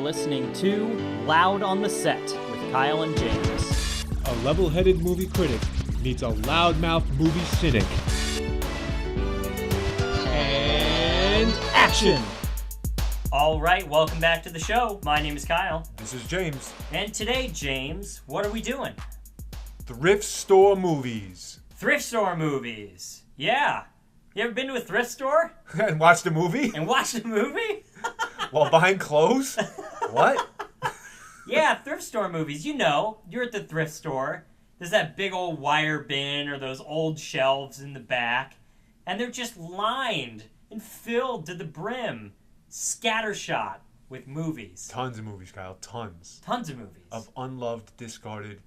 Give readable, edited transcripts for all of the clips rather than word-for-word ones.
listening to Loud on the Set with Kyle and James. A level-headed movie critic meets a loudmouth movie cynic. And action! All right, welcome back to the show. My name is Kyle. This is James. And today, James, what are we doing? Thrift Store Movies. Thrift Store Movies. Yeah. You ever been to a thrift store? And watched a movie? And watched a movie? While buying clothes? What? Yeah, thrift store movies. You know, you're at the thrift store. There's that big old wire bin or those old shelves in the back. And they're just lined and filled to the brim. Scattershot with movies. Tons of movies, Kyle. Tons. Tons of movies. Of unloved, discarded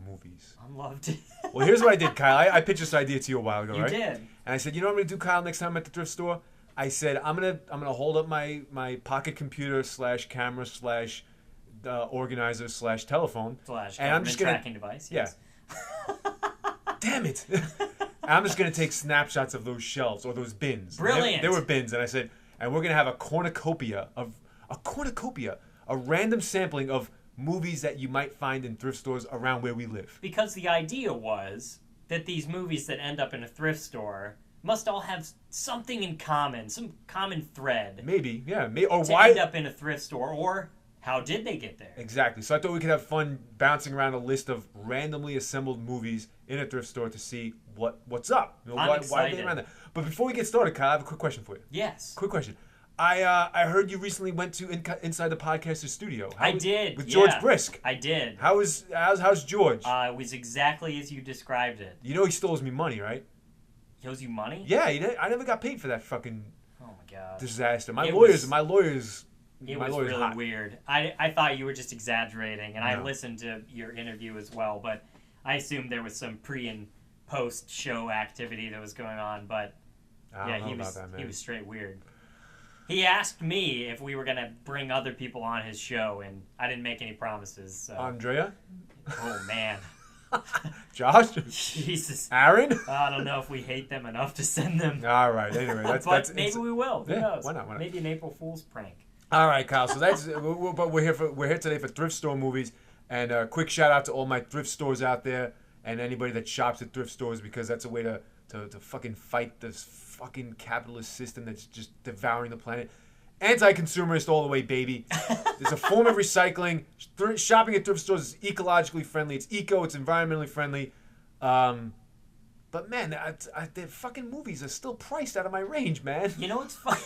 movies. Unloved. Well, here's what I did, Kyle. I pitched this idea to you a while ago, right? You did. And I said, you know what I'm going to do, Kyle, next time I'm at the thrift store? I said, I'm gonna hold up my pocket computer / camera / organizer / telephone. / and I'm just gonna tracking device. Yes. Yeah. Damn it. I'm just going to take snapshots of those shelves or those bins. Brilliant. They were bins, and I said, and we're going to have a cornucopia, a random sampling of movies that you might find in thrift stores around where we live. Because the idea was that these movies that end up in a thrift store must all have something in common, some common thread. Maybe, yeah. Or to why end up in a thrift store, or how did they get there? Exactly. So I thought we could have fun bouncing around a list of randomly assembled movies in a thrift store to see what's up. You know, I'm why excited. are they around there? But before we get started, Kyle, I have a quick question for you. Yes. Quick question. I heard you recently went to Inside the Podcaster's studio. I did. With George Brisk. I did. How's George? It was exactly as you described it. You know he still owes me money, right? He owes you money? Yeah, he did. I never got paid for that fucking disaster. My lawyers. It was really hot. Weird. I thought you were just exaggerating, and No. I listened to your interview as well, but I assumed there was some pre and post show activity that was going on. But yeah, he was straight weird. He asked me if we were gonna bring other people on his show, and I didn't make any promises. So. Andrea? Oh man. Josh? Jesus. Aaron? I don't know if we hate them enough to send them. All right. Anyway, maybe we will. Who knows? Why not? Maybe an April Fool's prank. All right, Kyle. So that's but we're here today for Thrift Store Movies, and a quick shout out to all my thrift stores out there and anybody that shops at thrift stores, because that's a way to fucking fight this fucking capitalist system that's just devouring the planet. Anti-consumerist all the way, baby. There's a form of recycling. Shopping at thrift stores is ecologically friendly. It's eco. It's environmentally friendly. But man, the fucking movies are still priced out of my range, man. You know what's funny?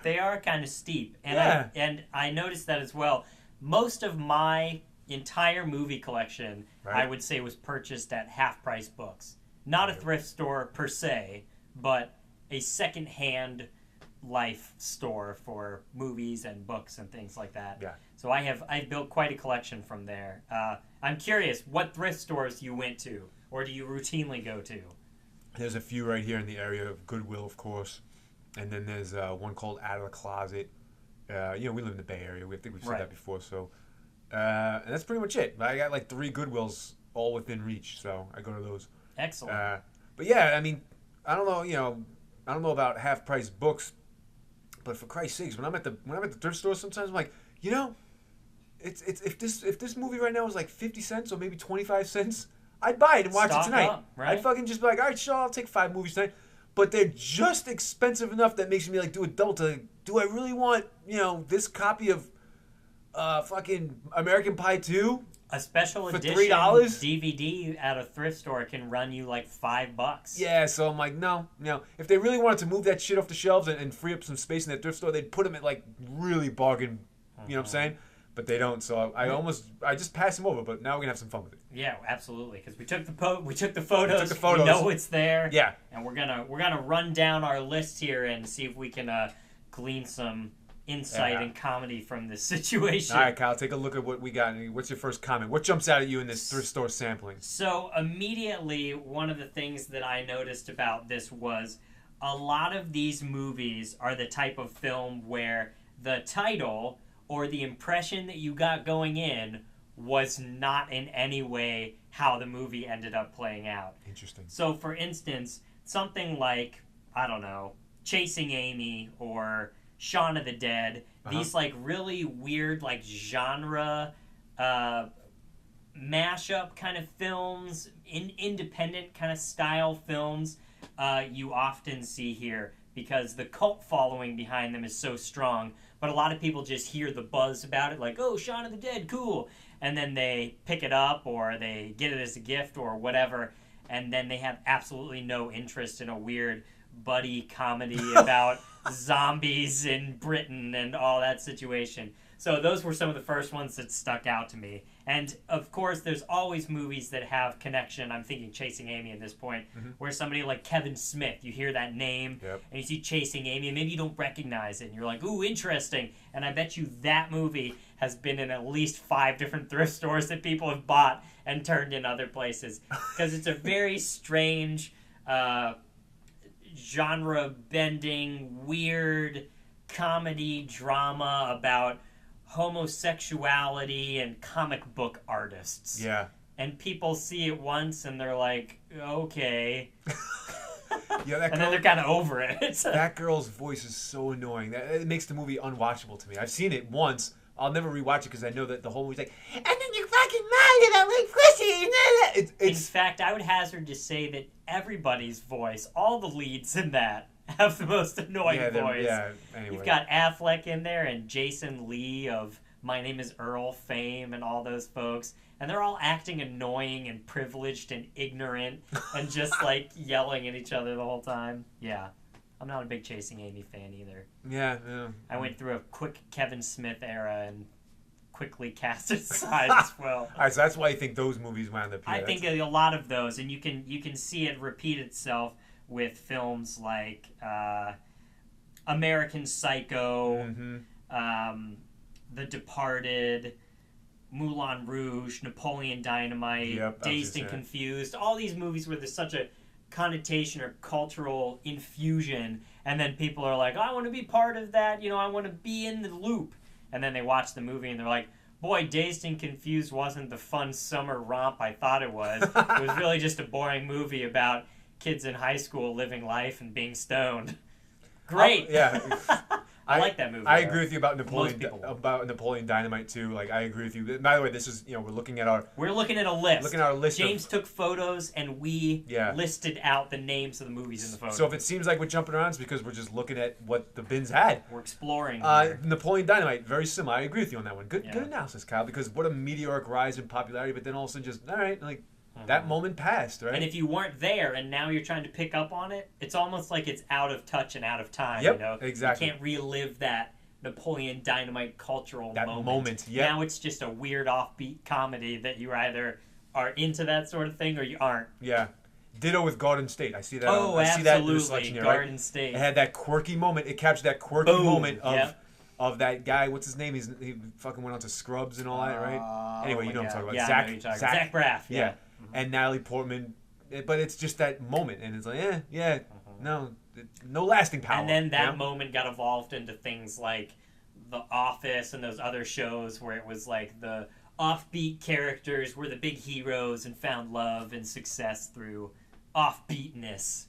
They are kind of steep, and Yeah. I noticed that as well. Most of my entire movie collection, Right. I would say, was purchased at half-price books. Not a thrift store per se, but a second-hand life store for movies and books and things like that. Yeah. So I've built quite a collection from there. I'm curious, what thrift stores you went to, or do you routinely go to? There's a few right here in the area of Goodwill, of course. And then there's one called Out of the Closet. We live in the Bay Area. I think we've said that before. So, and that's pretty much it. I got like 3 Goodwills all within reach, so I go to those. Excellent. But yeah, I mean, I don't know about half-price books, but for Christ's sakes, when I'm at the thrift store, sometimes I'm like, if this movie right now was like 50 cents or maybe 25 cents, I'd buy it and watch it tonight. Up, right? I'd fucking just be like, all right, sure, I'll take 5 movies tonight. But they're just expensive enough that makes me like do a double to, do I really want, this copy of fucking American Pie 2? A special for edition $3? DVD at a thrift store can run you like $5. Yeah, so I'm like, no. If they really wanted to move that shit off the shelves and free up some space in that thrift store, they'd put them at like really bargain, you know what I'm saying? But they don't, so I just pass them over, but now we're going to have some fun with it. Yeah, absolutely, because we took the photos. We took the photos. We know it's there. Yeah. And we're gonna run down our list here and see if we can glean some insight and comedy from this situation. All right, Kyle, take a look at what we got. What's your first comment? What jumps out at you in this thrift store sampling? So immediately, one of the things that I noticed about this was a lot of these movies are the type of film where the title or the impression that you got going in was not in any way how the movie ended up playing out. Interesting. So, for instance, something like, I don't know, Chasing Amy or Shaun of the Dead, these like really weird like genre mashup kind of films, independent kind of style films, you often see here because the cult following behind them is so strong. But a lot of people just hear the buzz about it, like, oh, Shaun of the Dead, cool. And then they pick it up or they get it as a gift or whatever, and then they have absolutely no interest in a weird buddy comedy about zombies in Britain and all that situation. So those were some of the first ones that stuck out to me. And, of course, there's always movies that have connection. I'm thinking Chasing Amy at this point, where somebody like Kevin Smith, you hear that name, and you see Chasing Amy, and maybe you don't recognize it, and you're like, ooh, interesting. And I bet you that movie has been in at least 5 different thrift stores that people have bought and turned in other places. Because it's a very strange, genre-bending, weird comedy drama about homosexuality and comic book artists. Yeah. And people see it once and they're like, okay. Yeah, that and then they're kind of over it. That girl's voice is so annoying. It makes the movie unwatchable to me. I've seen it once. I'll never rewatch it because I know that the whole movie's like, and then you fucking mind about my pussy. In fact, I would hazard to say that everybody's voice, all the leads in that, have the most annoying voice. Yeah, anyway. You've got Affleck in there and Jason Lee of My Name is Earl fame and all those folks. And they're all acting annoying and privileged and ignorant and just like yelling at each other the whole time. Yeah. I'm not a big Chasing Amy fan either. Yeah. I went through a quick Kevin Smith era and quickly cast it aside as well. All right, so that's why you think those movies wound up here. I think a lot of those, and you can see it repeat itself with films like American Psycho, The Departed, Moulin Rouge, Napoleon Dynamite, Dazed and Confused. All these movies where there's such a connotation or cultural infusion, and then people are like, oh, I want to be part of that, I want to be in the loop. And then they watch the movie and they're like, boy, Dazed and Confused wasn't the fun summer romp I thought it was. It was really just a boring movie about kids in high school living life and being stoned. Great. I like that movie. I agree with you about Napoleon Dynamite too. Like, I agree with you. By the way, this is we're looking at a list. Looking at our list. James took photos and we listed out the names of the movies in the photos. So if it seems like we're jumping around, it's because we're just looking at what the bins had. We're exploring. Napoleon Dynamite, very similar. I agree with you on that one. Good analysis, Kyle. Because what a meteoric rise in popularity, but then all of a sudden just all right, like. That moment passed, right? And if you weren't there and now you're trying to pick up on it, it's almost like it's out of touch and out of time, Exactly. You can't relive that Napoleon Dynamite cultural moment. Now it's just a weird offbeat comedy that you either are into that sort of thing or you aren't. Yeah. Ditto with Garden State. I see that. Oh, I see that in the absolutely. selection here, Garden State. It had that quirky moment. It captured that quirky moment of that guy. What's his name? He fucking went on to Scrubs and all that, right? Anyway, you know what I'm talking about. Zach Braff. Yeah. And Natalie Portman, but it's just that moment, and it's like, no lasting power. And then that moment got evolved into things like The Office and those other shows where it was like the offbeat characters were the big heroes and found love and success through offbeatness.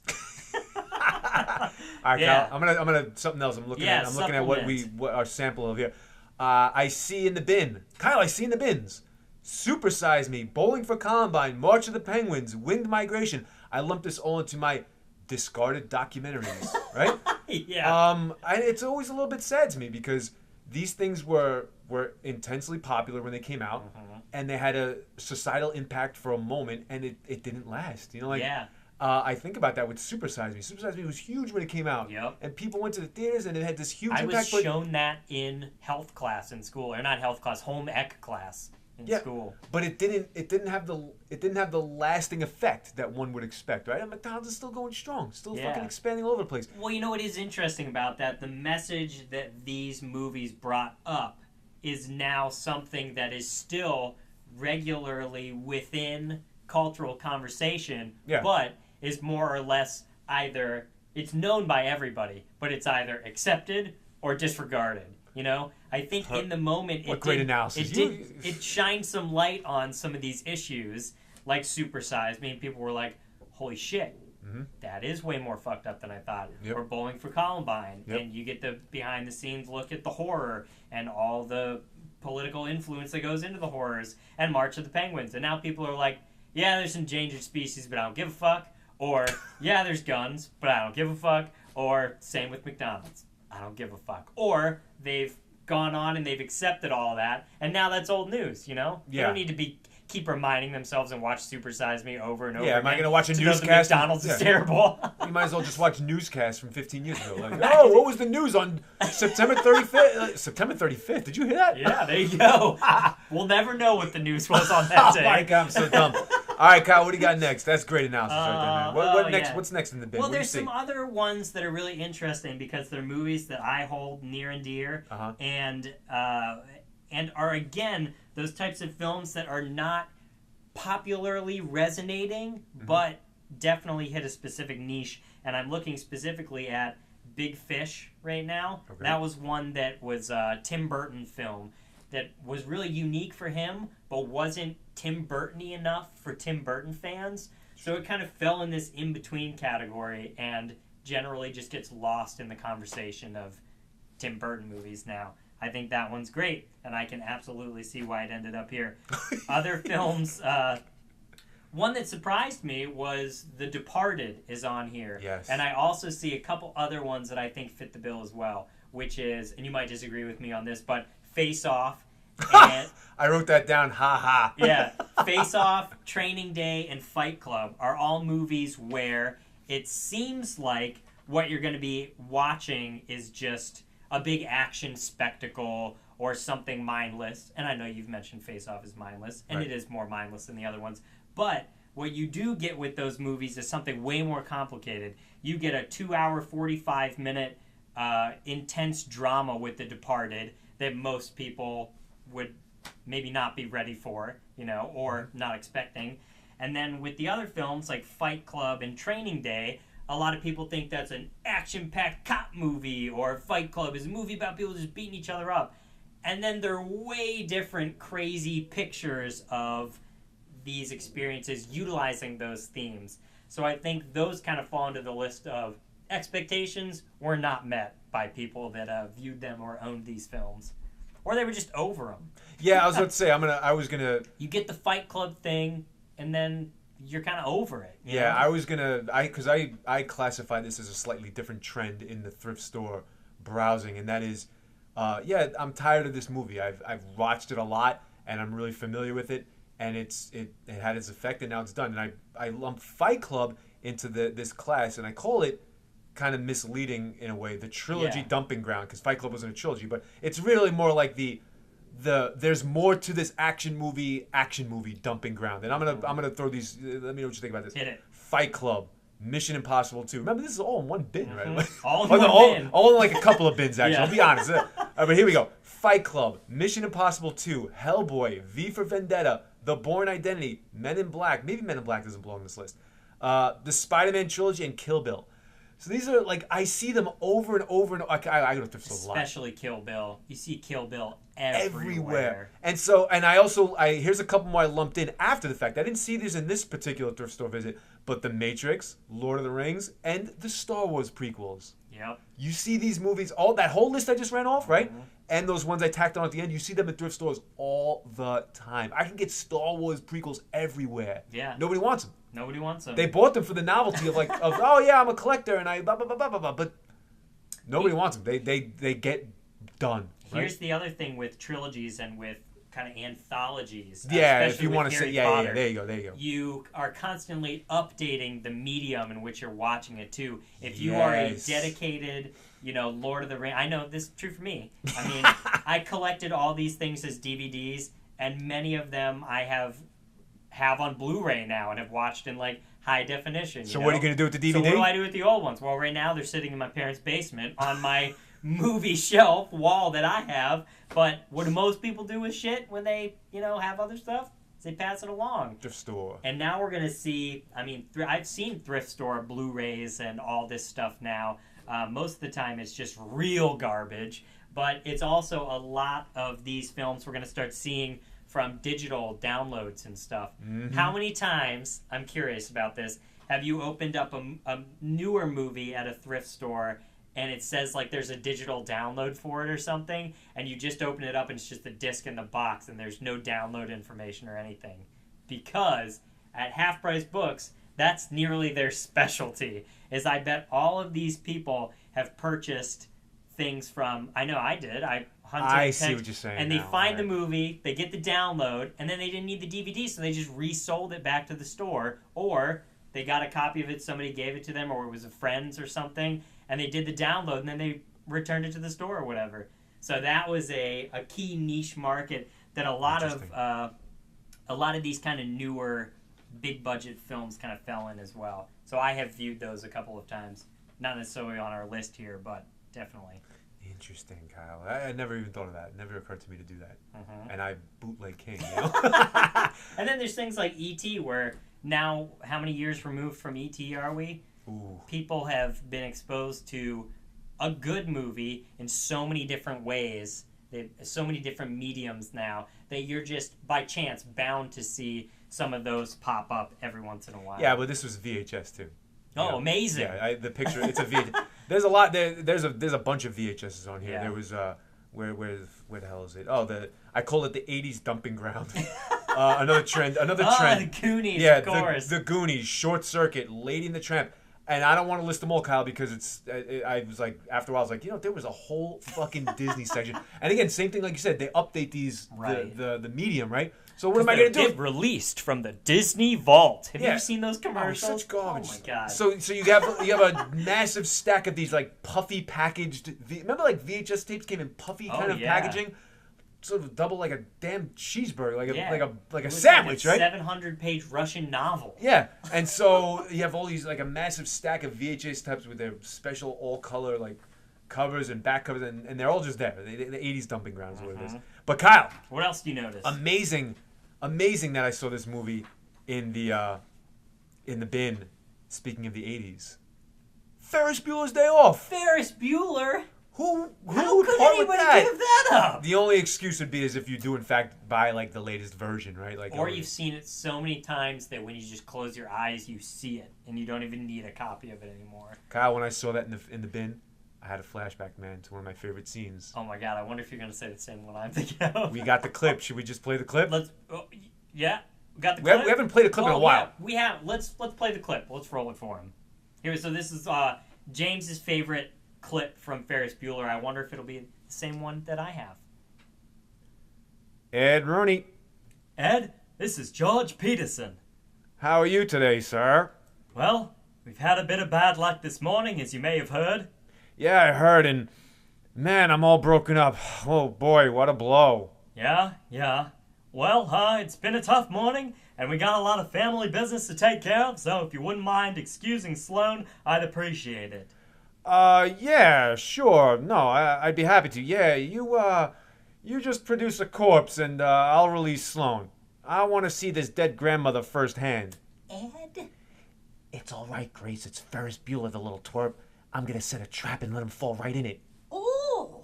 All right, Kyle, I'm gonna something else. I'm looking at what our sample of here. I see in the bin, Kyle. I see in the bins. Super Size Me, Bowling for Columbine, March of the Penguins, Winged Migration. I lumped this all into my discarded documentaries, right? It's always a little bit sad to me because these things were intensely popular when they came out, and they had a societal impact for a moment, and it didn't last. I think about that with Super Size Me. Super Size Me was huge when it came out, and people went to the theaters, and it had this huge impact. I was shown that in health class in school, or not health class, home ec class. In school. But it didn't have the lasting effect that one would expect, right? McDonald's is still going strong, still fucking expanding all over the place. Well, you know what is interesting about that? The message that these movies brought up is now something that is still regularly within cultural conversation, but is more or less either it's known by everybody, but it's either accepted or disregarded. I think in the moment it shined some light on some of these issues, like Super Size Me. People were like, "Holy shit, that is way more fucked up than I thought. Yep. Or Bowling for Columbine, Yep. and you get the behind-the-scenes look at the horror and all the political influence that goes into the horrors, and March of the Penguins. And now people are like, yeah, there's endangered species, but I don't give a fuck. Or, yeah, there's guns, but I don't give a fuck. Or, same with McDonald's. I don't give a fuck. Or, they've gone on and they've accepted all of that, and now that's old news, you know? Yeah. They don't need to keep reminding themselves and watch Super Size Me over and over Yeah, again. am I going to watch a to know that newscast? McDonald's is terrible. You might as well just watch newscasts from 15 years ago. Like, oh, what was the news on September 35th? September 35th? Did you hear that? Yeah, there you go. We'll never know what the news was on that day. Oh my God, I'm so dumb. All right, Kyle, what do you got next? That's great analysis right there, man. What next? Yeah. What's next in the bin? Well, What do you there's some see? other ones that are really interesting because they're movies that I hold near and dear, and are again those types of films that are not popularly resonating, but definitely hit a specific niche. And I'm looking specifically at Big Fish right now. Okay. That was one that was a Tim Burton film that was really unique for him, but wasn't Tim Burton-y enough for Tim Burton fans. So it kind of fell in this in-between category and generally just gets lost in the conversation of Tim Burton movies now. I think that one's great, and I can absolutely see why it ended up here. Other films, one that surprised me was The Departed is on here. Yes. And I also see a couple other ones that I think fit the bill as well, which is, and you might disagree with me on this, but Face Off. And, I wrote that down, ha ha. yeah. Face Off, Training Day, and Fight Club are all movies where it seems like what you're going to be watching is just a big action spectacle or something mindless. And I know you've mentioned Face Off is mindless, and Right. it is more mindless than the other ones. But what you do get with those movies is something way more complicated. You get a 2-hour, 45-minute intense drama with The Departed that most people would maybe not be ready for, you know, or not expecting. And then with the other films like Fight Club and Training Day, a lot of people think that's an action-packed cop movie, or Fight Club is a movie about people just beating each other up. And then they're way different, crazy pictures of these experiences utilizing those themes. So I think those kind of fall into the list of expectations were not met by people that viewed them or owned these films. Or they were just over them. Yeah, I was about to say, I was gonna. You get the Fight Club thing, and then you're kind of over it. You Yeah, know? I was gonna. Because I classify this as a slightly different trend in the thrift store browsing, and that is, yeah, I'm tired of this movie. I've watched it a lot, and I'm really familiar with it, and it had its effect, and now it's done. And I lump Fight Club into this class, and I call it kind of misleading in a way, the trilogy dumping ground, because Fight Club wasn't a trilogy, but it's really more like the there's more to this action movie dumping ground. And I'm gonna throw these. Let me know what you think about this. Hit it. Fight Club, Mission Impossible 2. Remember, this is all in one bin, right? All in one bin. All in like a couple of bins, actually. Yeah. I'll be honest. But here we go. Fight Club, Mission Impossible 2, Hellboy, V for Vendetta, The Bourne Identity, Men in Black. Maybe Men in Black doesn't belong on this list. The Spider-Man trilogy, and Kill Bill. So these are like, I see them over and over and over. I go to thrift stores a lot. Especially Kill Bill. You see Kill Bill everywhere. And so, and I also, here's a couple more I lumped in after the fact. I didn't see these in this particular thrift store visit, but The Matrix, Lord of the Rings, and the Star Wars prequels. Yep. You see these movies, that whole list I just ran off, right? Mm-hmm. And those ones I tacked on at the end, you see them at thrift stores all the time. I can get Star Wars prequels everywhere. Yeah. Nobody wants them. Nobody wants them. They bought them for the novelty of oh yeah, I'm a collector and I blah blah blah blah blah. But nobody wants them. They get done. Right? Here's the other thing with trilogies and with kind of anthologies. Yeah, if especially you with want to say, Harry yeah, Potter, there you go. You are constantly updating the medium in which you're watching it too. If you are a dedicated, Lord of the Rings, I know this is true for me. I mean, I collected all these things as DVDs, and many of them I have on Blu-ray now and have watched in like high definition. So what are you going to do with the DVD? So what do I do with the old ones? Well, right now they're sitting in my parents' basement on my movie shelf wall that I have. But what do most people do with shit when they, have other stuff? They pass it along. Thrift store. And now we're going to see, I've seen thrift store Blu-rays and all this stuff now. Most of the time it's just real garbage. But it's also a lot of these films we're going to start seeing from digital downloads and stuff. Mm-hmm. How many times, I'm curious about this, have you opened up a newer movie at a thrift store and it says like there's a digital download for it or something, and you just open it up and it's just the disc in the box and there's no download information or anything? Because at Half Price Books, that's nearly their specialty. Is I bet all of these people have purchased things from, I know I did, I see what you're saying. And they find the movie, they get the download, and then they didn't need the DVD, so they just resold it back to the store, or they got a copy of it, somebody gave it to them, or it was a friend's or something, and they did the download, and then they returned it to the store or whatever. So that was a key niche market that a lot of these kind of newer, big budget films kind of fell in as well. So I have viewed those a couple of times, not necessarily on our list here, but definitely. Interesting, Kyle. I never even thought of that. It never occurred to me to do that. Mm-hmm. And I bootleg king, you know? And then there's things like E.T. where now, how many years removed from E.T. are we? Ooh. People have been exposed to a good movie in so many different ways, so many different mediums now, that you're just, by chance, bound to see some of those pop up every once in a while. Yeah, but this was VHS, too. Oh, amazing! Yeah, the picture, it's a VHS. There's a lot, there's a bunch of VHSs on here. Yeah. There was, where the hell is it? Oh, I call it the 80s dumping ground. Another trend. The Goonies, yeah, of course. The Goonies, Short Circuit, Lady and the Tramp. And I don't want to list them all, Kyle, because I was like, after a while, I was like, there was a whole fucking Disney section. And again, same thing like you said, they update these, right. the medium, right? So what am I going to do? Get released from the Disney Vault. Have you seen those commercials? Oh, such garbage. Oh my god. So you have a massive stack of these like puffy packaged. Remember, like VHS tapes came in puffy kind of packaging, sort of double like a damn cheeseburger, like a sandwich, like a right? 700-page Russian novel. Yeah, and so you have all these like a massive stack of VHS tapes with their special all color like covers and back covers, and they're all just there. The 80s dumping ground is what it is. But Kyle, what else do you notice? Amazing that I saw this movie in the bin. Speaking of the 80s, Ferris Bueller's Day Off. Ferris Bueller? Who How would could part with anybody that? give that up? The only excuse would be is if you do in fact buy like the latest version, right? Like, or you've seen it so many times that when you just close your eyes, you see it, and you don't even need a copy of it anymore. Kyle, when I saw that in the bin, I had a flashback, man, to one of my favorite scenes. Oh my god! I wonder if you're gonna say the same one I'm thinking of. We got the clip. Should we just play the clip? Yeah, we got the clip. We haven't played a clip in a while. Yeah, we have. Let's play the clip. Let's roll it for him. Here, so this is James's favorite clip from Ferris Bueller. I wonder if it'll be the same one that I have. Ed Rooney. Ed, this is George Peterson. How are you today, sir? Well, we've had a bit of bad luck this morning, as you may have heard. Yeah, I heard, and man, I'm all broken up. Oh boy, what a blow. Yeah. Well, it's been a tough morning, and we got a lot of family business to take care of, so if you wouldn't mind excusing Sloan, I'd appreciate it. Yeah, sure. No, I'd be happy to. Yeah, you just produce a corpse, and I'll release Sloan. I want to see this dead grandmother firsthand. Ed? It's all right, Grace. It's Ferris Bueller, the little twerp. I'm gonna set a trap and let him fall right in it. Ooh!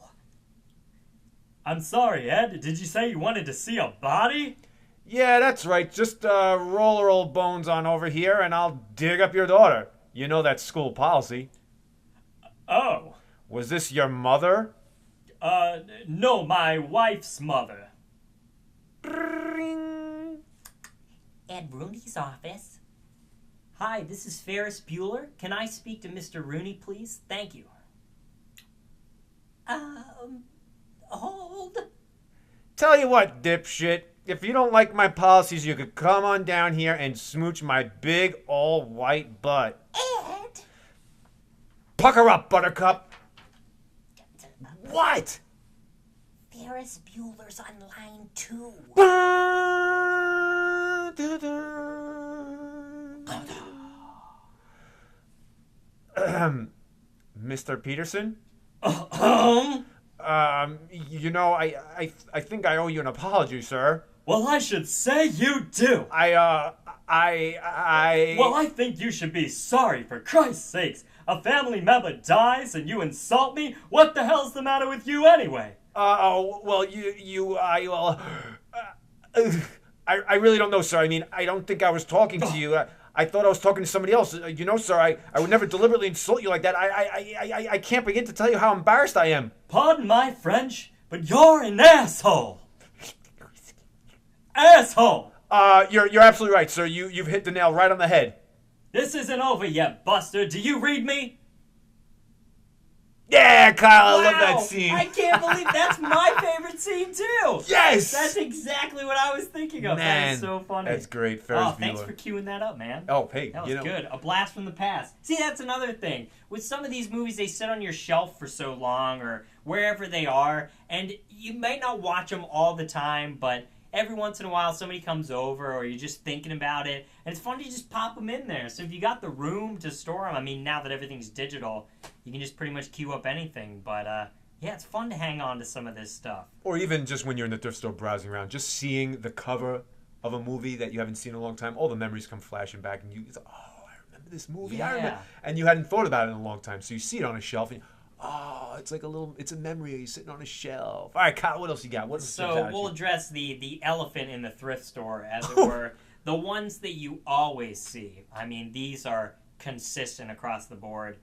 I'm sorry, Ed. Did you say you wanted to see a body? Yeah, that's right. Just roll her old bones on over here, and I'll dig up your daughter. You know that's school policy. Oh. Was this your mother? No, my wife's mother. Ed Rooney's office. Hi, this is Ferris Bueller. Can I speak to Mr. Rooney, please? Thank you. Hold. Tell you what, dipshit. If you don't like my policies, you could come on down here and smooch my big, all-white butt. Ed! Pucker up, buttercup. What? Ferris Bueller's on line 2. Mr. Peterson? You know, I think I owe you an apology, sir. Well, I should say you do. Well, I think you should be sorry, for Christ's sakes. A family member dies and you insult me? What the hell's the matter with you anyway? Well, I really don't know, sir. I mean, I don't think I was talking to you. I thought I was talking to somebody else. You know, sir, I would never deliberately insult you like that. I can't begin to tell you how embarrassed I am. Pardon my French, but you're an asshole. Asshole. You're absolutely right, sir. You've hit the nail right on the head. This isn't over yet, Buster. Do you read me? Yeah, Kyle, Wow, I love that scene. I can't believe that's my favorite scene too. Yes, That's exactly what I was thinking of. Man, that is so funny. That's great, Ferris Bueller. Thanks for queuing that up, man. Oh, hey, That was good. A blast from the past. See, that's another thing. With some of these movies, they sit on your shelf for so long or wherever they are, and you might not watch them all the time, but every once in a while somebody comes over or you're just thinking about it, and it's fun to just pop them in there. So if you got the room to store them, I mean, now that everything's digital, you can just pretty much queue up anything. But, yeah, it's fun to hang on to some of this stuff. Or even just when you're in the thrift store browsing around, just seeing the cover of a movie that you haven't seen in a long time, all the memories come flashing back, and it's like, oh, I remember this movie. Yeah. I remember. And you hadn't thought about it in a long time, so you see it on a shelf, and it's like it's a memory of you sitting on a shelf. All right, Kyle, what else you got? So we'll address the elephant in the thrift store, as it were. The ones that you always see. I mean, these are consistent across the board.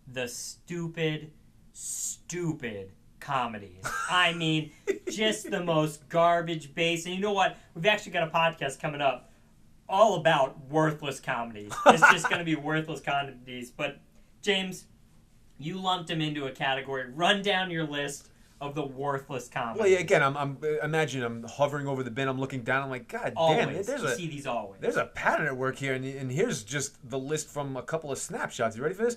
The stupid comedies. I mean, just the most garbage base. And you know what? We've actually got a podcast coming up all about worthless comedies. It's just going to be worthless comedies. But, James, you lumped them into a category. Run down your list of the worthless comedies. Well, yeah, again, I'm hovering over the bin. I'm looking down. I'm like, God always. damn, See these always. There's a pattern at work here, and here's just the list from a couple of snapshots. You ready for this?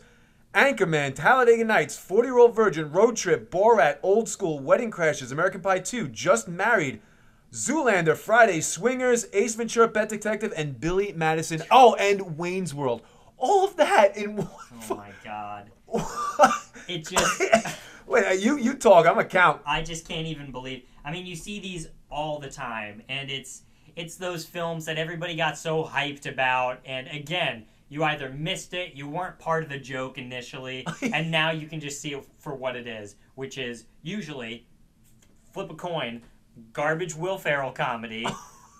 Anchorman, Talladega Nights, 40-Year-Old Virgin, Road Trip, Borat, Old School, Wedding Crashers, American Pie 2, Just Married, Zoolander, Friday, Swingers, Ace Ventura, Pet Detective, and Billy Madison. Oh, and Wayne's World. All of that in one. Oh my God. It just. Wait, you talk. I'm gonna count. I just can't even believe. I mean, you see these all the time, and it's those films that everybody got so hyped about, and again, you either missed it, you weren't part of the joke initially, and now you can just see it for what it is, which is usually, flip a coin, garbage Will Ferrell comedy,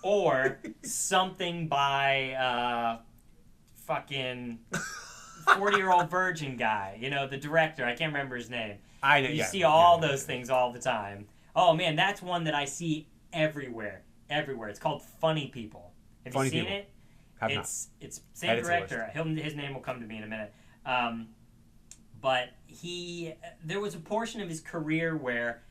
or something by fucking 40-Year-Old Virgin guy, you know, the director, I can't remember his name. You see all those things all the time. Oh man, that's one that I see everywhere. It's called Funny People. Have you seen it? It's same director. His name will come to me in a minute. But there was a portion of his career where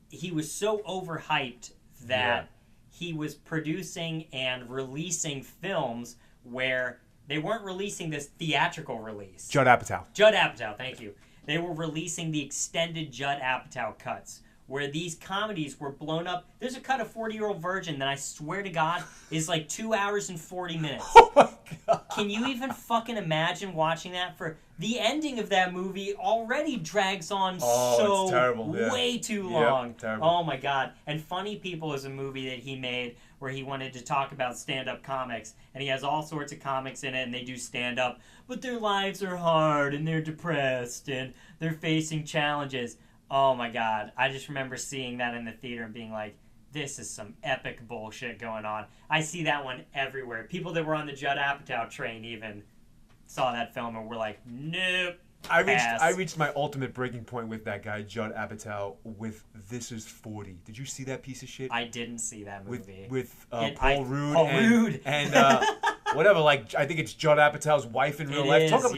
he was so overhyped that he was producing and releasing films where they weren't releasing this theatrical release. Judd Apatow, thank you. They were releasing the extended Judd Apatow cuts, where these comedies were blown up. There's a cut of 40-Year-Old Virgin that I swear to God is like 2 hours and 40 minutes. Oh my God. Can you even fucking imagine watching that? For the ending of that movie already drags on it's terrible. Way too long. Terrible. Oh my God. And Funny People is a movie that he made where he wanted to talk about stand-up comics, and he has all sorts of comics in it, and they do stand-up, but their lives are hard, and they're depressed, and they're facing challenges. Oh my God. I just remember seeing that in the theater and being like, this is some epic bullshit going on. I see that one everywhere. People that were on the Judd Apatow train even saw that film and were like, nope. I reached my ultimate breaking point with that guy, Judd Apatow, with This Is 40. Did you see that piece of shit? I didn't see that movie. With Paul Rudd. Paul Rudd. And whatever, like, I think it's Judd Apatow's wife in real life. Talk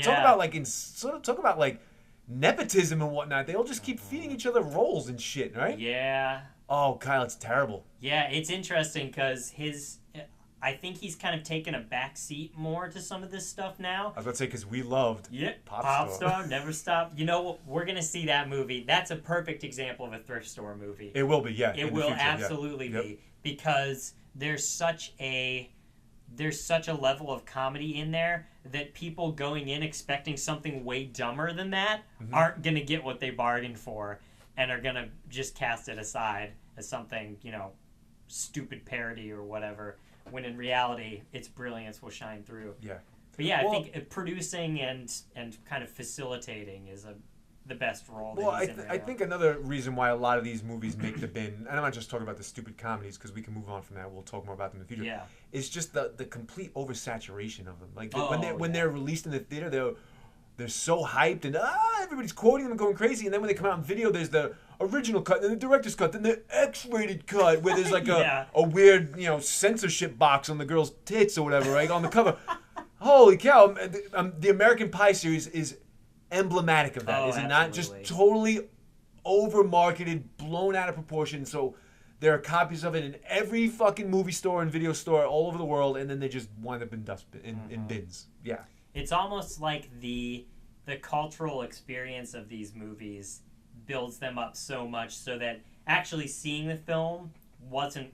about like nepotism and whatnot. They all just keep feeding each other roles and shit, right? Yeah. Oh, Kyle, it's terrible. Yeah, it's interesting because I think he's kind of taken a back seat more to some of this stuff now. I was about to say, because we loved Pop Star, Never Stop. You know what? We're going to see that movie. That's a perfect example of a thrift store movie. It will be, yeah. It will absolutely be. Because there's such a level of comedy in there that people going in expecting something way dumber than that aren't going to get what they bargained for and are going to just cast it aside as something, stupid parody or whatever, when in reality its brilliance will shine through. Yeah. But yeah, I think producing and kind of facilitating is the best role. Well, that he's in right I now. think another reason why a lot of these movies make the bin, and I'm not just talking about the stupid comedies because we can move on from that. We'll talk more about them in the future. Yeah. It's just the complete oversaturation of them. Like Oh, when yeah. they're released in the theater, they're so hyped and everybody's quoting them and going crazy. And then when they come out in video, there's the original cut, then the director's cut, then the X-rated cut where there's like Yeah. a weird censorship box on the girl's tits or whatever, right on the cover. Holy cow! The American Pie series is emblematic of that, Oh, is it not? Just absolutely. totally over-marketed, blown out of proportion. So there are copies of it in every fucking movie store and video store all over the world, and then they just wind up in in bins. Yeah. It's almost like the cultural experience of these movies builds them up so much so that actually seeing the film wasn't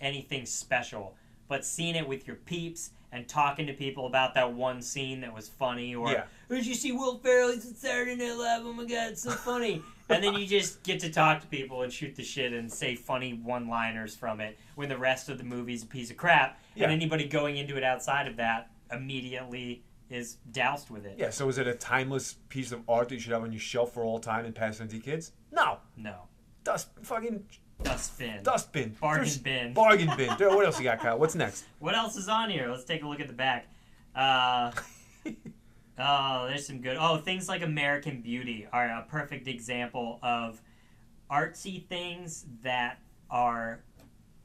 anything special, but seeing it with your peeps and talking to people about that one scene that was funny, or Yeah. did you see Will Ferrell's Saturday Night Live? Oh my god, it's so funny. And then you just get to talk to people and shoot the shit and say funny one-liners from it when the rest of the movie's a piece of crap. Yeah. And anybody going into it outside of that immediately is doused with it. Yeah, so is it a timeless piece of art that you should have on your shelf for all time and pass it on to your kids? No. No. Fucking Dustbin. dustbin. Bargain bin. Bargain bin. Dude, what else you got, Kyle? What's next? What else is on here? Let's take a look at the back. There's some good... Oh, things like American Beauty are a perfect example of artsy things that are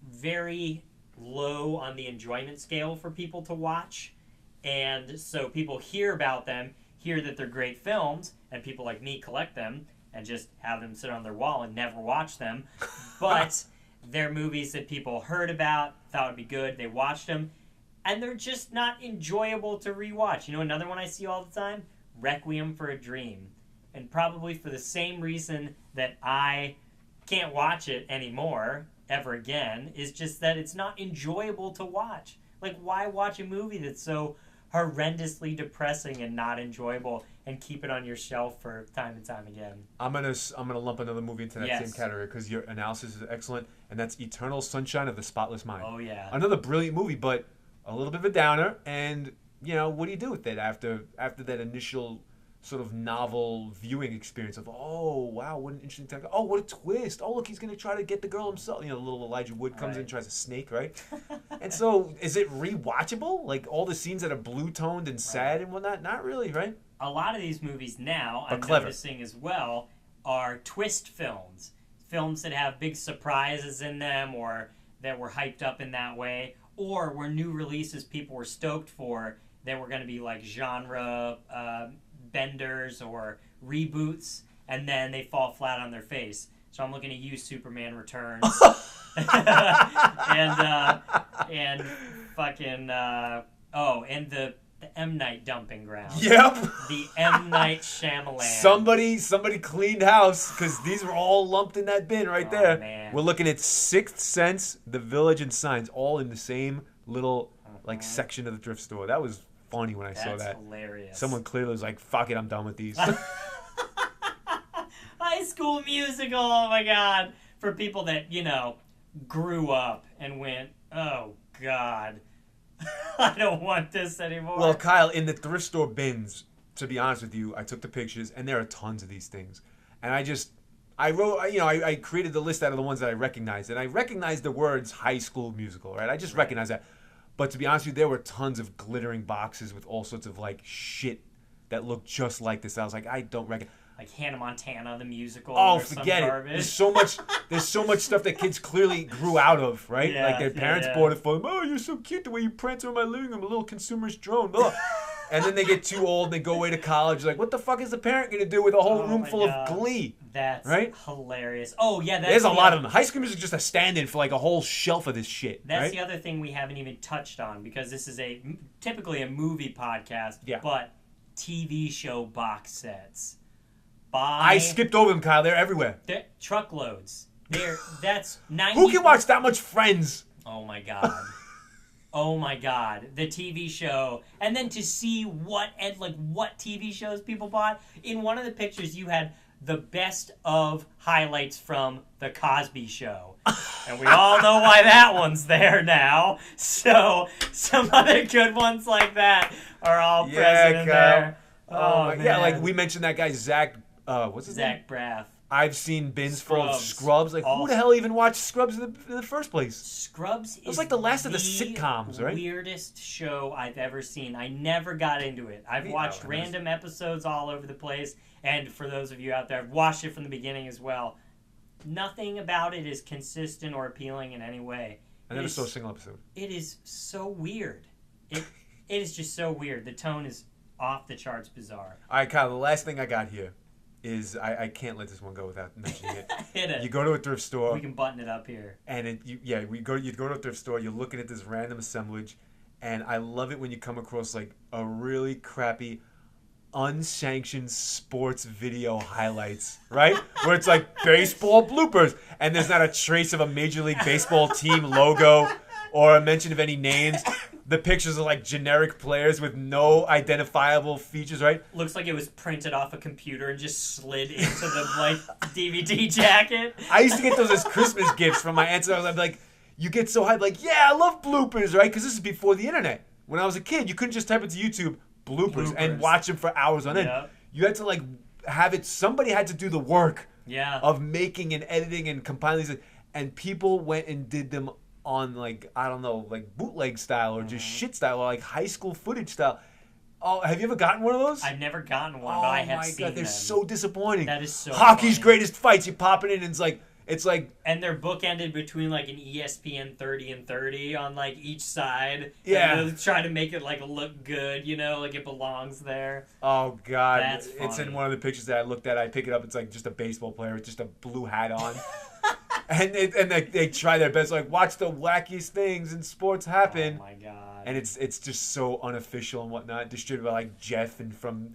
very low on the enjoyment scale for people to watch. And so people hear about them, hear that they're great films, and people like me collect them and just have them sit on their wall and never watch them. But they're movies that people heard about, thought would be good, they watched them, and they're just not enjoyable to rewatch. You know, another one I see all the time? Requiem for a Dream. And probably for the same reason that I can't watch it anymore, ever again, is just that it's not enjoyable to watch. Like, why watch a movie that's so horrendously depressing and not enjoyable and keep it on your shelf for time and time again? I'm gonna lump another movie into that Yes. same category because your analysis is excellent, and that's Eternal Sunshine of the Spotless Mind. Oh, yeah. Another brilliant movie, but a little bit of a downer. And what do you do with it after that initial sort of novel viewing experience of, oh wow, what an interesting time. Oh, what a twist. Oh, look, he's gonna try to get the girl himself. Little Elijah Wood comes in and tries to snake, right? And so is it rewatchable? Like all the scenes that are blue toned and sad and whatnot? Not really, right? A lot of these movies now, But I'm clever. noticing as well, are twist films. Films that have big surprises in them or that were hyped up in that way, or were new releases people were stoked for that were going to be like genre benders or reboots, and then they fall flat on their face. So I'm looking at you, Superman Returns. and fucking and the M. Night Dumping Ground. Yep. The M. Night Shyamalan. Somebody cleaned house because these were all lumped in that bin right there. Man. We're looking at Sixth Sense, The Village, and Signs, all in the same little section of the thrift store. That was funny when I saw That's that. hilarious. Someone clearly was like, "Fuck it, I'm done with these." High School Musical, oh my god. For people that, grew up and went, oh god, I don't want this anymore. Well, Kyle, in the thrift store bins, to be honest with you, I took the pictures, and there are tons of these things. And I created the list out of the ones that I recognized, and I recognized the words High School Musical, right? I just recognized that. But to be honest with you, there were tons of glittering boxes with all sorts of shit that looked just like this. I was like, I don't recognize. Like Hannah Montana, the musical. Oh, or forget some it. garbage. There's so much stuff that kids clearly grew out of, right? Yeah, Like their parents yeah. bought it for them. Oh, you're so cute the way you prance around my living room, a little consumerist drone. Ugh. And then they get too old and they go away to college. Like, what the fuck is the parent going to do with a whole room my full God. of Glee? That's right? hilarious. Oh, yeah. There's a lot of them. High School Music is just a stand-in for a whole shelf of this shit. That's right? the other thing we haven't even touched on, because this is typically a movie podcast, Yeah. but TV show box sets. I skipped over them, Kyle. They're everywhere. They're truckloads. That's 90. Who can watch that much Friends? Oh my god. Oh my god. The TV show. And then to see what TV shows people bought. In one of the pictures you had the best of highlights from The Cosby Show. And we all know why that one's there now. So some other good ones like that are all present in Kyle. there. Oh, my, yeah, man. we mentioned that guy Zach what's his name? Zach Braff. I've seen bins full of Scrubs. Scrubs. Like, who the hell even watched Scrubs in the first place? Scrubs is was like the last of the sitcoms, right? Weirdest show I've ever seen. I never got into it. I've watched random episodes all over the place, and for those of you out there, I've watched it from the beginning as well. Nothing about it is consistent or appealing in any way. I never saw a single episode. It is so weird. It is just so weird. The tone is off the charts bizarre. All right, Kyle, the last thing I got here is I can't let this one go without mentioning it. Hit it. You go to a thrift store. We can button it up here. And you go to a thrift store. You're looking at this random assemblage, and I love it when you come across like a really crappy, unsanctioned sports video highlights, right? Where it's like baseball bloopers, and there's not a trace of a Major League Baseball team logo or a mention of any names. The pictures are like generic players with no identifiable features, right? Looks like it was printed off a computer and just slid into the like DVD jacket. I used to get those as Christmas gifts from my aunts. I'd be like, you get so hyped, like, yeah, I love bloopers, right? Because this is before the internet. When I was a kid, you couldn't just type into YouTube bloopers and watch them for hours on end. Yep. You had to like have it. Somebody had to do the work of making and editing and compiling these, and people went and did them on like, I don't know, like bootleg style or just shit style or like high school footage style. Oh, have you ever gotten one of those? I've never gotten one, but I have seen them. Oh my God, they're so disappointing. That is so Hockey's funny. greatest fights. You pop it in and it's like and they're bookended between like an ESPN 30 and 30 on like each side. Yeah. And they're trying to make it like look good, you know, like it belongs there. Oh God. That's It's in funny. one of the pictures that I looked at. I pick it up, it's like just a baseball player with just a blue hat on. And they try their best, like, watch the wackiest things in sports happen. Oh my God. And it's just so unofficial and whatnot, distributed by like Jeff and from,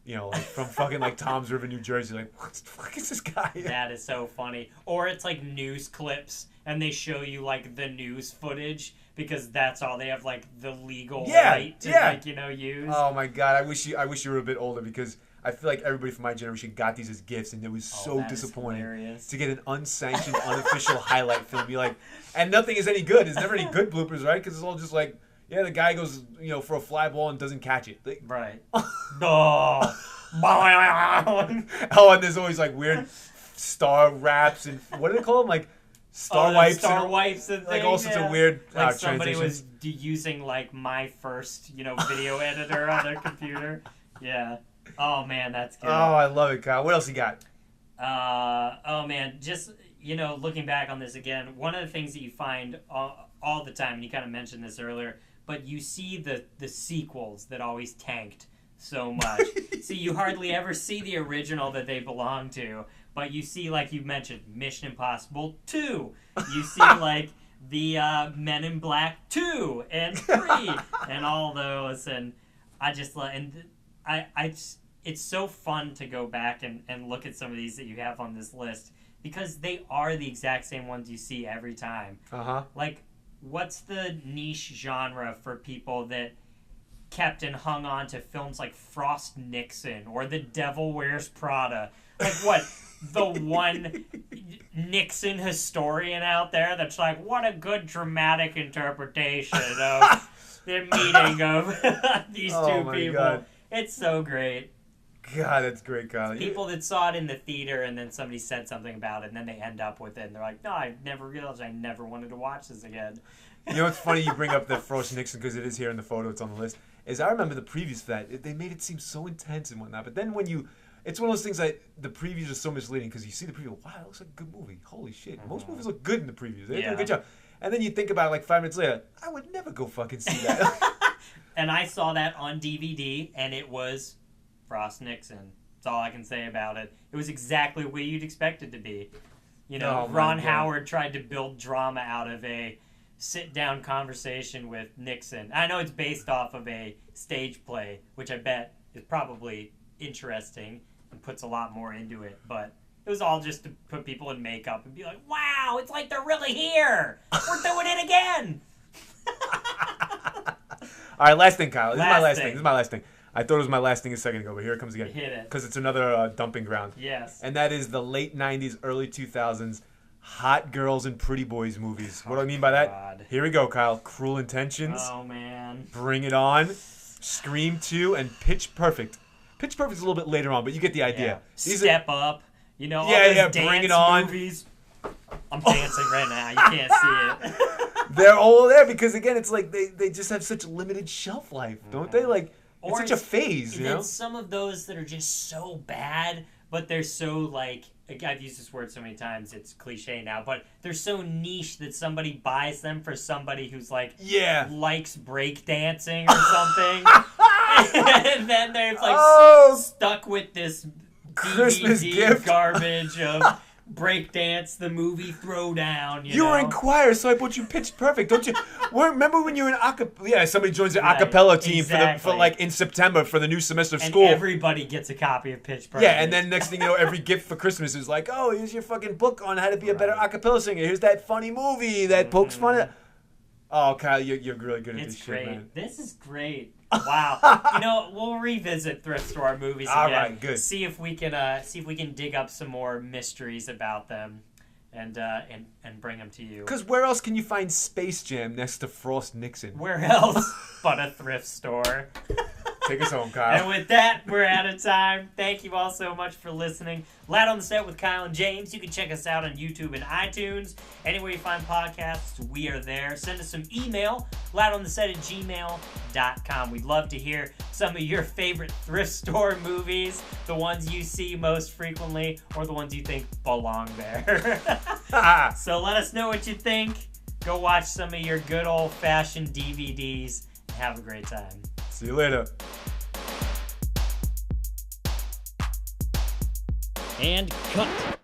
you know, like from fucking like Tom's River, New Jersey. Like, what the fuck is this guy? That is so funny. Or it's like news clips and they show you like the news footage because that's all they have like the legal right to like, you know, use. Oh my God, I wish you were a bit older because I feel like everybody from my generation got these as gifts, and it was so disappointing to get an unsanctioned, unofficial highlight film. Be like, and nothing is any good. There's never any good bloopers, right? Because it's all just like, yeah, the guy goes, you know, for a fly ball and doesn't catch it. Like, right. Oh, and there's always like weird star raps and what do they call them? Like star wipes. Star wipes and like things, all sorts of weird like somebody transitions. was using like my first, you know, video editor on their computer. Yeah. Oh man, that's good. Oh, I love it, Kyle. What else you got? Oh man, just, you know, looking back on this again, one of the things that you find all the time, and you kind of mentioned this earlier, but you see the sequels that always tanked so much. So you hardly ever see the original that they belong to, but you see, like you mentioned, Mission Impossible 2. You see, like, the Men in Black 2 and 3 and all those, and I just it's so fun to go back and look at some of these that you have on this list because they are the exact same ones you see every time. Like, what's the niche genre for people that kept and hung on to films like Frost Nixon or The Devil Wears Prada? Like, what? The one Nixon historian out there that's like, what a good dramatic interpretation of the meeting of these two people. God. It's so great. God, that's great, Kyle. People that saw it in the theater and then somebody said something about it and then they end up with it and they're like, no, I never realized I never wanted to watch this again. You know what's funny? You bring up the Frost Nixon because it is here in the photo. It's on the list. Is I remember the previews for that. They made it seem so intense and whatnot. But then when it's one of those things that the previews are so misleading because you see the preview. Wow, it looks like a good movie. Holy shit! Most movies look good in the previews. They do a good job. And then you think about it like 5 minutes later. I would never go fucking see that. And I saw that on DVD, and it was Frost Nixon. That's all I can say about it. It was exactly what you'd expect it to be. You know, Ron Howard tried to build drama out of a sit-down conversation with Nixon. I know it's based off of a stage play, which I bet is probably interesting and puts a lot more into it, but it was all just to put people in makeup and be like, wow, it's like they're really here. We're doing it again. All right, last thing, Kyle. This Last is my last thing. I thought it was my last thing a second ago, but here it comes again. Hit it. Because it's another dumping ground. Yes. And that is the late 90s, early 2000s hot girls and pretty boys movies. What do I mean by that? God. Here we go, Kyle. Cruel Intentions. Oh, man. Bring It On. Scream 2 and Pitch Perfect. Pitch Perfect's a little bit later on, but you get the idea. Yeah. Step Up. You know, all Yeah, those yeah, dance Bring It On. movies. I'm dancing right now. You can't see it. They're all there because, again, it's like they just have such limited shelf life, don't they? Like, it's such a phase, you know? Then some of those that are just so bad, but they're so, like, I've used this word so many times, it's cliche now, but they're so niche that somebody buys them for somebody who's, like, likes breakdancing or something. And then they're, like, stuck with this Christmas DVD gift garbage of Breakdance, the movie Throwdown. You know? were in choir, so I bought you Pitch Perfect, don't you? Remember when you were in acapella? Yeah, somebody joins the acapella team for like in September for the new semester of school. And everybody gets a copy of Pitch Perfect. Yeah, and then next thing you know, every gift for Christmas is like, oh, here's your fucking book on how to be a better acapella singer. Here's that funny movie that pokes fun at. Oh, Kyle, you're really good at this shit, man. This is great. Wow. You know, we'll revisit Thrift Store Movies again. All right, good. See if we can dig up some more mysteries about them, and bring them to you. Because where else can you find Space Jam next to Frost Nixon? Where else but a thrift store? Take us home, Kyle. And with that, we're out of time. Thank you all so much for listening. Loud on the Set with Kyle and James. You can check us out on YouTube and iTunes. Anywhere you find podcasts, we are there. Send us some email, loudontheset@gmail.com. We'd love to hear some of your favorite thrift store movies, the ones you see most frequently, or the ones you think belong there. So let us know what you think. Go watch some of your good old-fashioned DVDs and have a great time. See you later. And cut.